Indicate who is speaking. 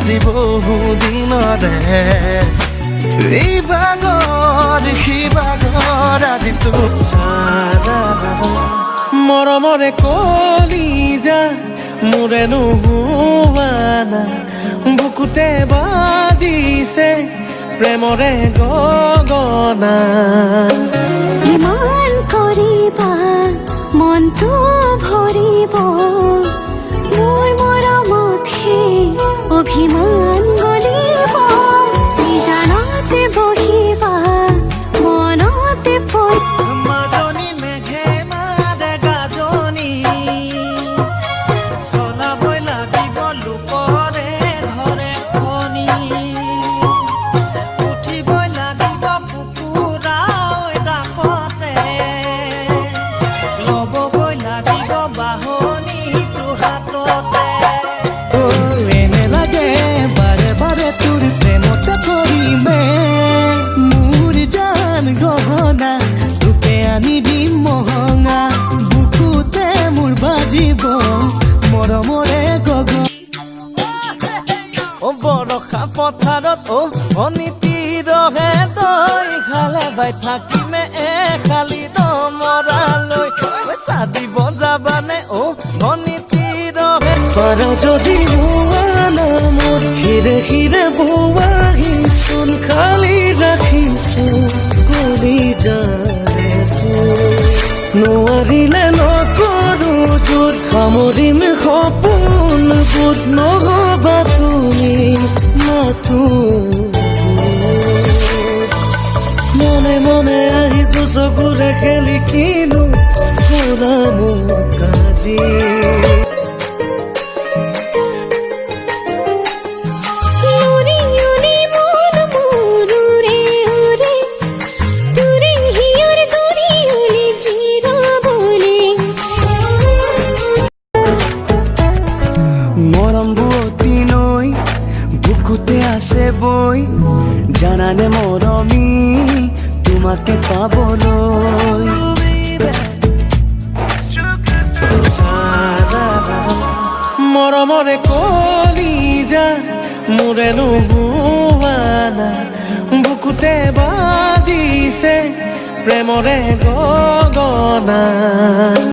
Speaker 1: আজি বহু দিনৰে এই ভাগৰ সিভাগৰ আজি তো মৰমৰে কলিজা মোৰে নোহোৱানা বুকুতে বাজিছে প্ৰেমৰে গগনা
Speaker 2: ইমান কৰিবা মনটো ভৰিব মোৰ মৰমত সেই অভিমান গলিব নিজানতে বহিবা মনতে
Speaker 3: মাজনী মেঘে মাৰে গাজনি চলাবই লাগিব লোকৰে ঘৰে খনি উঠিবই লাগিব কুকুৰা ডাকতে ল'বগৈ লাগিব বাহনিটো হাততে
Speaker 1: এনে লাগে বাৰে বাৰে তোৰ প্ৰেমতে পৰিমে মোৰ জান গহনা তোকে আনি দিম মহঙা বুকুতে মোৰ বাজিব মৰমৰে গগনা
Speaker 3: বৰষা পথাৰত অনীতি ৰহে তই খালে বাই থাকিমে খালি দমৰালৈ চাদিব যাবানে অনীতি ৰহে
Speaker 1: পাৰ যদি হোৱানা মোৰ হিৰে হিৰে বোৱাহিচোন খালি ৰাখিছো কলিজাৰেছো নোৱাৰিলে নকৰো জোৰ সামৰিম সপোনবোৰ নহবা তুমি মাথো মনে মনে আহিছো চকুৰে খেলি কিনো কৰা মোক আজি মৰম বুৱতী নৈ বুকুতে আছে বৈ জানানে মৰমী তোমাকে পাবলৈ মৰমৰে কলিজা মোৰে নোহোৱানা বুকুতে বাজিছে প্ৰেমৰে গগনা